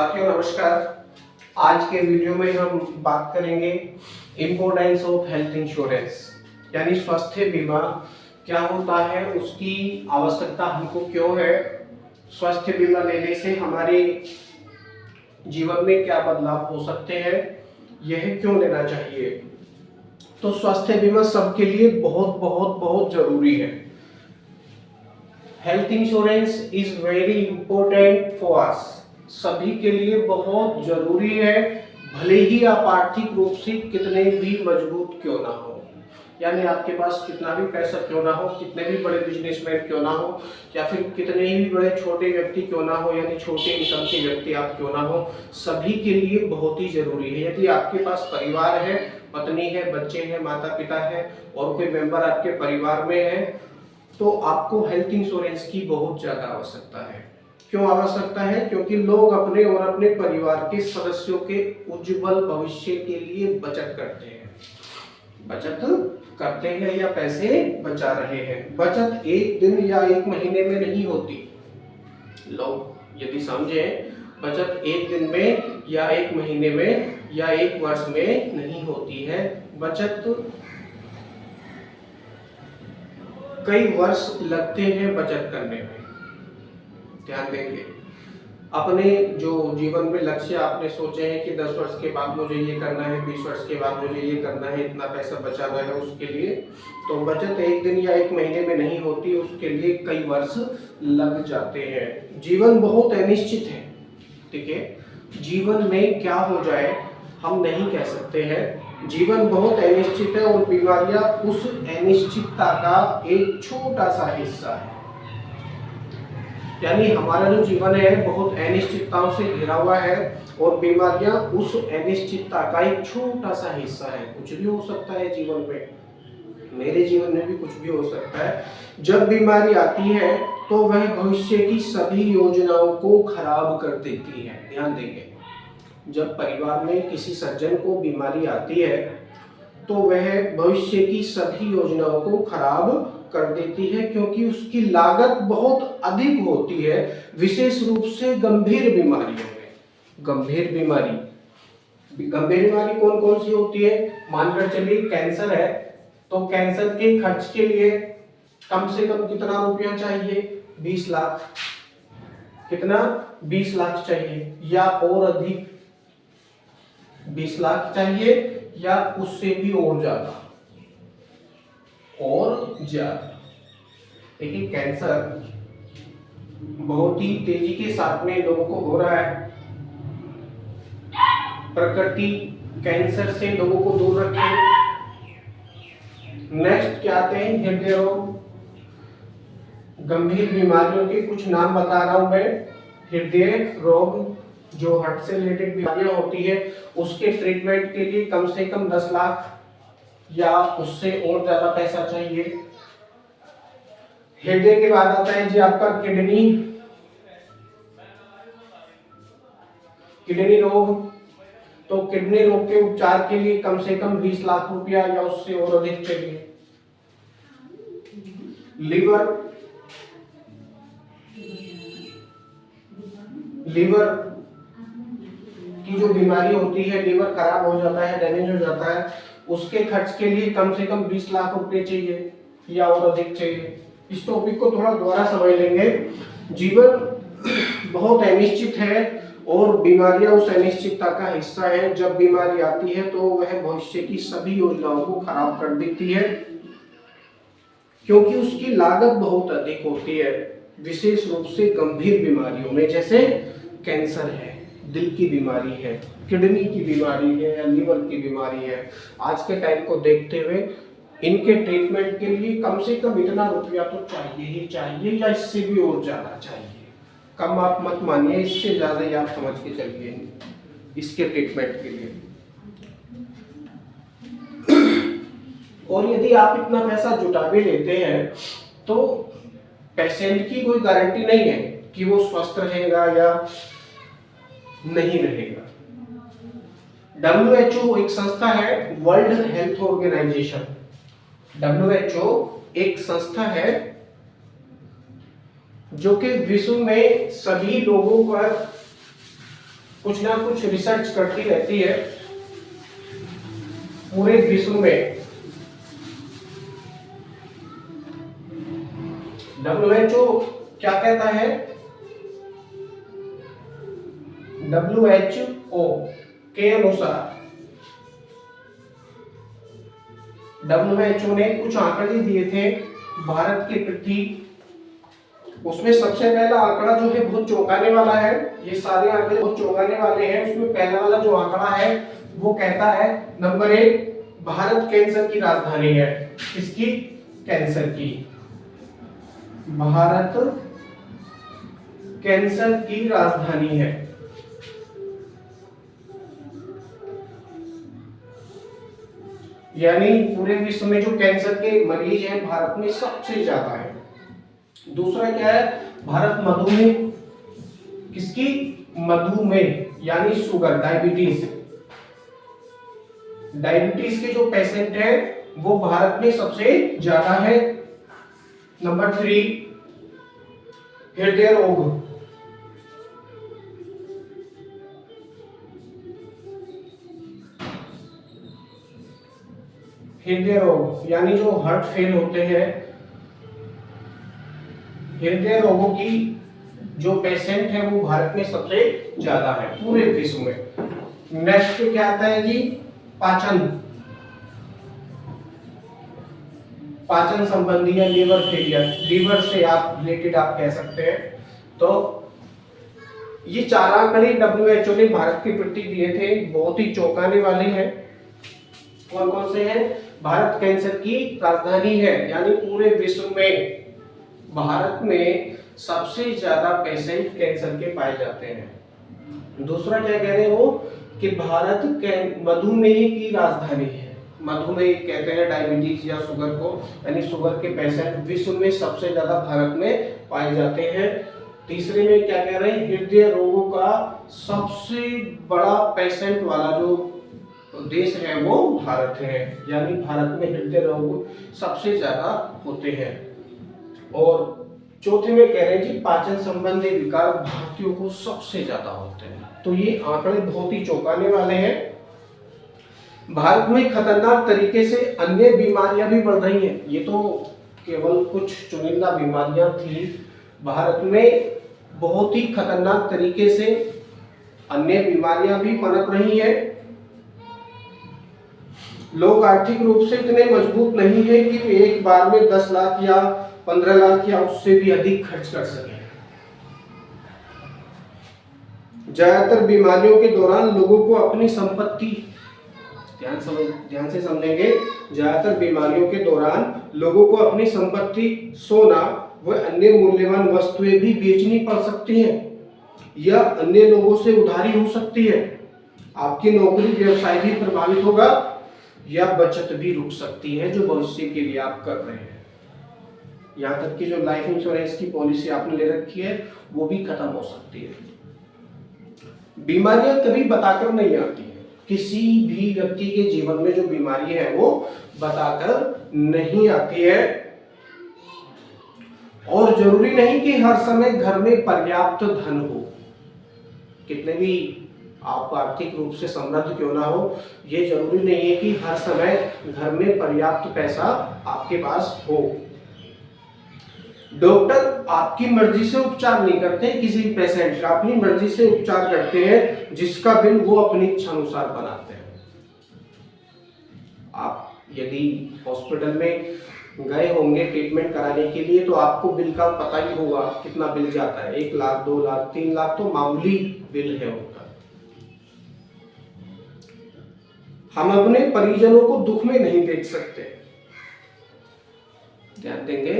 साथियों नमस्कार। आज के वीडियो में हम बात करेंगे इम्पोर्टेंस ऑफ हेल्थ इंश्योरेंस, यानी स्वास्थ्य बीमा क्या होता है, उसकी आवश्यकता हमको क्यों है, स्वास्थ्य बीमा लेने से हमारे जीवन में क्या बदलाव हो सकते हैं, यह क्यों लेना चाहिए। तो स्वास्थ्य बीमा सबके लिए बहुत बहुत बहुत जरूरी है। Health insurance is very important for us, सभी के लिए बहुत जरूरी है, भले ही आप आर्थिक रूप से कितने भी मजबूत क्यों ना हो, यानी आपके पास कितना भी पैसा क्यों ना हो, कितने भी बड़े बिजनेसमैन क्यों ना हो, या फिर कितने ही बड़े छोटे व्यक्ति क्यों ना हो, यानी छोटे इनकम के व्यक्ति आप क्यों ना हो, सभी के लिए बहुत ही जरूरी है। यदि आपके पास परिवार है, पत्नी है, बच्चे हैं, माता पिता है और कोई मेंबर आपके परिवार में है, तो आपको हेल्थ इंश्योरेंस की बहुत ज्यादा आवश्यकता है। क्यों आवश्यकता है? क्योंकि लोग अपने और अपने परिवार के सदस्यों के उज्जवल भविष्य के लिए बचत करते हैं या पैसे बचा रहे हैं। बचत एक दिन या एक महीने में नहीं होती। लोग यदि समझे, बचत एक दिन में या एक महीने में या एक वर्ष में नहीं होती है। बचत कई वर्ष लगते हैं बचत करने में। ध्यान देंगे, अपने जो जीवन में लक्ष्य आपने सोचे हैं कि 10 वर्ष के बाद मुझे ये करना है, 20 वर्ष के बाद मुझे ये करना है, इतना पैसा बचाना है उसके लिए, तो बचत एक दिन या एक महीने में नहीं होती, उसके लिए कई वर्ष लग जाते हैं। जीवन बहुत अनिश्चित है, ठीक है। जीवन में क्या हो जाए हम नहीं कह सकते हैं। जीवन बहुत अनिश्चित है और बीमारियां उस अनिश्चितता का एक छोटा सा हिस्सा है। यानी हमारा जो जीवन है बहुत अनिश्चितताओं से घिरा हुआ है और बीमारियां उस अनिश्चितता का एक छोटा सा हिस्सा है। कुछ भी हो सकता है जीवन में, मेरे जीवन में भी कुछ भी हो सकता है। जब बीमारी आती है तो वह भविष्य की सभी योजनाओं को खराब कर देती है। ध्यान देंगे, जब परिवार में किसी सज्जन को बीमारी आती है तो वह भविष्य की सभी योजनाओं को खराब कर देती है, क्योंकि उसकी लागत बहुत अधिक होती है, विशेष रूप से गंभीर बीमारियों में। गंभीर बीमारी कौन कौन सी होती है? मानकर चलिए कैंसर है, तो कैंसर के खर्च के लिए कम से कम कितना रुपया चाहिए? 20 लाख। कितना? 20 लाख चाहिए या और अधिक? 20 लाख चाहिए या उससे भी और ज्यादा? देखिए, कैंसर बहुत ही तेजी के साथ में लोगों को हो रहा है। प्रकृति कैंसर से लोगों को दूर रखे। नेक्स्ट क्या आते हैं? हृदय रोग। गंभीर बीमारियों के कुछ नाम बता रहा हूं मैं। हृदय रोग, जो हार्ट से रिलेटेड बीमारियां होती है, उसके ट्रीटमेंट के लिए कम से कम 10 लाख या उससे और ज्यादा पैसा चाहिए। हृदय के बाद आता है जी आपका किडनी रोग। तो किडनी रोग के उपचार के लिए कम से कम 20 लाख रुपया या उससे और अधिक चाहिए। लीवर की जो बीमारी होती है, लीवर खराब हो जाता है, डैमेज हो जाता है, उसके खर्च के लिए कम से कम 20 लाख रुपए चाहिए या और अधिक चाहिए। इस टॉपिक को थोड़ा दोबारा समझ लेंगे। जीवन बहुत अनिश्चित है और बीमारियां उस अनिश्चितता का हिस्सा है। जब बीमारी आती है तो वह भविष्य की सभी योजनाओं को खराब कर देती है, क्योंकि उसकी लागत बहुत अधिक होती है, विशेष रूप से गंभीर बीमारियों में, जैसे कैंसर है, दिल की बीमारी है, किडनी की बीमारी है या लीवर की बीमारी है। आज के टाइम को देखते हुए इनके ट्रीटमेंट के लिए कम से कम इतना रुपया तो चाहिए ही चाहिए या इससे भी और ज्यादा चाहिए। कम आप मत मानिए, इससे ज्यादा ही आप समझ के चलिए इसके ट्रीटमेंट के लिए। और यदि आप इतना पैसा जुटा भी लेते हैं तो पेशेंट की कोई गारंटी नहीं है कि वो स्वस्थ रहेगा या नहीं रहेगा। WHO एक संस्था है, वर्ल्ड हेल्थ ऑर्गेनाइजेशन। WHO एक संस्था है जो कि विश्व में सभी लोगों पर कुछ ना कुछ रिसर्च करती रहती है पूरे विश्व में। WHO क्या कहता है? WHO के अनुसार WHO ने कुछ आंकड़े दिए थे भारत के प्रति। उसमें सबसे पहला आंकड़ा जो है बहुत चौंकाने वाला है। ये सारे आंकड़े बहुत चौंकाने वाले हैं। उसमें पहला वाला जो आंकड़ा है वो कहता है नंबर 1, भारत कैंसर की राजधानी है। किसकी? कैंसर की। भारत कैंसर की राजधानी है। यानी पूरे विश्व में जो कैंसर के मरीज हैं भारत में सबसे ज्यादा है। दूसरा क्या है? भारत मधुमेह, किसकी? मधुमेह यानी शुगर, डायबिटीज। डायबिटीज के जो पेशेंट हैं वो भारत में सबसे ज्यादा है। नंबर 3, हृदय रोग। हृदय रोग यानी जो हार्ट फेल होते हैं, हृदय रोगों की जो पेशेंट है वो भारत में सबसे ज्यादा है पूरे विश्व में। नेक्स्ट क्या आता है जी? पाचन, पाचन संबंधी या लीवर फेलियर, लीवर से आप रिलेटेड आप कह सकते हैं। तो ये 4 आंकड़े WHO ने भारत के प्रति दिए थे, बहुत ही चौंकाने वाले हैं। कौन कौन से हैं? भारत कैंसर की राजधानी है, यानी पूरे विश्व में भारत में सबसे ज्यादा पेशेंट कैंसर के पाए जाते हैं। दूसरा क्या कह रहे हो कि भारत मधुमेह की राजधानी है। मधुमेह कहते हैं डायबिटीज या शुगर को, यानी शुगर के पेशेंट विश्व में सबसे ज्यादा भारत में पाए जाते हैं। तीसरे में क्या कह रहे हैं? हृदय रोगों का सबसे बड़ा पेशेंट वाला जो देश है वो भारत है, यानी भारत में हृदय रोग सबसे ज्यादा होते हैं। और चौथे में कह रहे हैं जी पाचन संबंधी विकार भारतीयों को सबसे ज्यादा होते हैं। तो ये आंकड़े बहुत ही चौंकाने वाले हैं। भारत में खतरनाक तरीके से अन्य बीमारियां भी बढ़ रही हैं। ये तो केवल कुछ चुनिंदा बीमारियां थी। भारत में बहुत ही खतरनाक तरीके से अन्य बीमारियां भी पनप रही हैं। लोग आर्थिक रूप से इतने मजबूत नहीं है कि वे एक बार में 10 लाख या 15 लाख या उससे भी अधिक खर्च कर सकें। ज्यादातर बीमारियों के दौरान लोगों को अपनी संपत्ति, ध्यान से समझेंगे, ज्यादातर बीमारियों के दौरान लोगों को अपनी संपत्ति, सोना व अन्य मूल्यवान वस्तुएं भी बेचनी पड़ सकती हैं या अन्य लोगों से उधारी हो सकती है। आपकी नौकरी, व्यवसाय भी प्रभावित होगा या बचत भी रुक सकती है जो भविष्य के लिए आप कर रहे हैं। यहाँ तक कि जो लाइफ इंश्योरेंस की पॉलिसी आपने ले रखी है वो भी खत्म हो सकती है। बीमारियां कभी बताकर नहीं आती है। किसी भी व्यक्ति के जीवन में जो बीमारी है वो बताकर नहीं आती है। और जरूरी नहीं कि हर समय घर में पर्याप्त धन हो। कितने भी आप आर्थिक रूप से समृद्ध क्यों ना हो, ये जरूरी नहीं है कि हर समय घर में पर्याप्त पैसा आपके पास हो। डॉक्टर आपकी मर्जी से उपचार नहीं करते, किसी पेशेंट का अपनी मर्जी से उपचार करते हैं जिसका बिल वो अपनी इच्छा अनुसार बनाते हैं। आप यदि हॉस्पिटल में गए होंगे ट्रीटमेंट कराने के लिए तो आपको बिल का पता ही होगा कितना बिल जाता है। 1 लाख, 2 लाख, 3 लाख तो मामूली बिल है उनका। हम अपने परिजनों को दुख में नहीं देख सकते। ध्यान देंगे,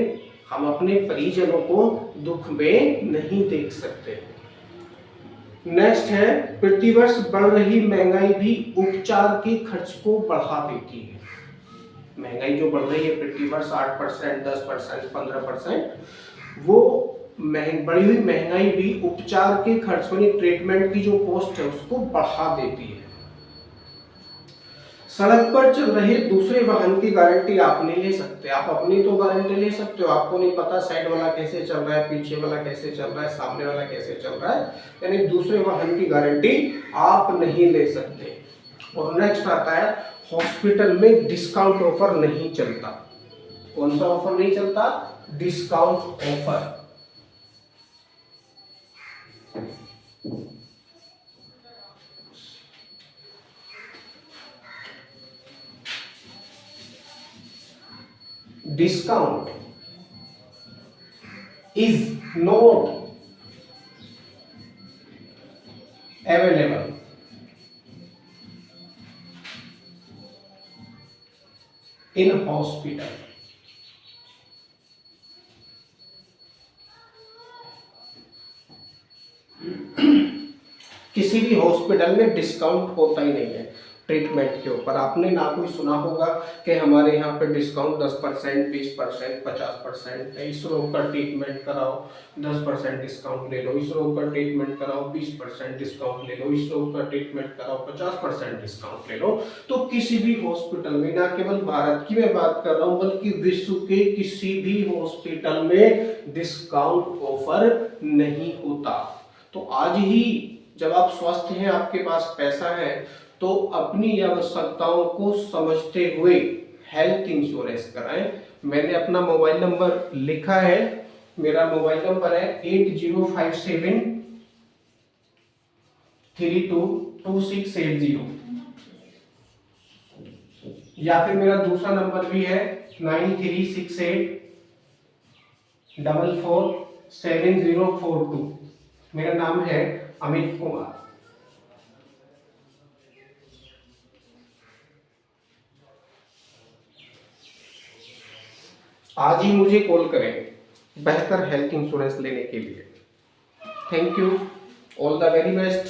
हम अपने परिजनों को दुख में नहीं देख सकते। नेक्स्ट है, प्रतिवर्ष बढ़ रही महंगाई भी उपचार के खर्च को बढ़ा देती है। महंगाई जो बढ़ रही है प्रतिवर्ष 8%, 10%, 15%, वो बढ़ी हुई महंगाई भी उपचार के खर्च यानी ट्रीटमेंट की जो कॉस्ट है उसको बढ़ा देती है। सड़क पर चल रहे दूसरे वाहन की गारंटी आप नहीं ले सकते। आप अपनी तो गारंटी ले सकते हो, आपको नहीं पता साइड वाला कैसे चल रहा है, पीछे वाला कैसे चल रहा है, सामने वाला कैसे चल रहा है, यानी दूसरे वाहन की गारंटी आप नहीं ले सकते। और नेक्स्ट आता है, हॉस्पिटल में डिस्काउंट ऑफर नहीं चलता। कौन सा ऑफर नहीं चलता? Discount offer. Discount is not available in hospital. किसी भी हॉस्पिटल में डिस्काउंट होता ही नहीं है ट्रीटमेंट के ऊपर। आपने ना कोई सुना होगा कि हमारे यहाँ पे डिस्काउंट 10%, 20%, 50% है। इस रोग का ट्रीटमेंट कराओ 10% डिस्काउंट ले लो, इस रोग का ट्रीटमेंट कराओ 20% डिस्काउंट ले लो, इस रोग का ट्रीटमेंट कराओ 50% डिस्काउंट ले लो। तो किसी भी हॉस्पिटल में, ना केवल भारत की मैं बात कर रहा हूँ बल्कि विश्व के किसी भी हॉस्पिटल में डिस्काउंट ऑफर नहीं होता। तो आज ही जब आप स्वस्थ हैं, आपके पास पैसा है, तो अपनी आवश्यकताओं को समझते हुए हेल्थ इंश्योरेंस कराएं। मैंने अपना मोबाइल नंबर लिखा है, मेरा मोबाइल नंबर है 8057322680, या फिर मेरा दूसरा नंबर भी है 9368447042। मेरा नाम है अमित कुमार। आज ही मुझे कॉल करें बेहतर हेल्थ इंश्योरेंस लेने के लिए। Thank you, all the very best.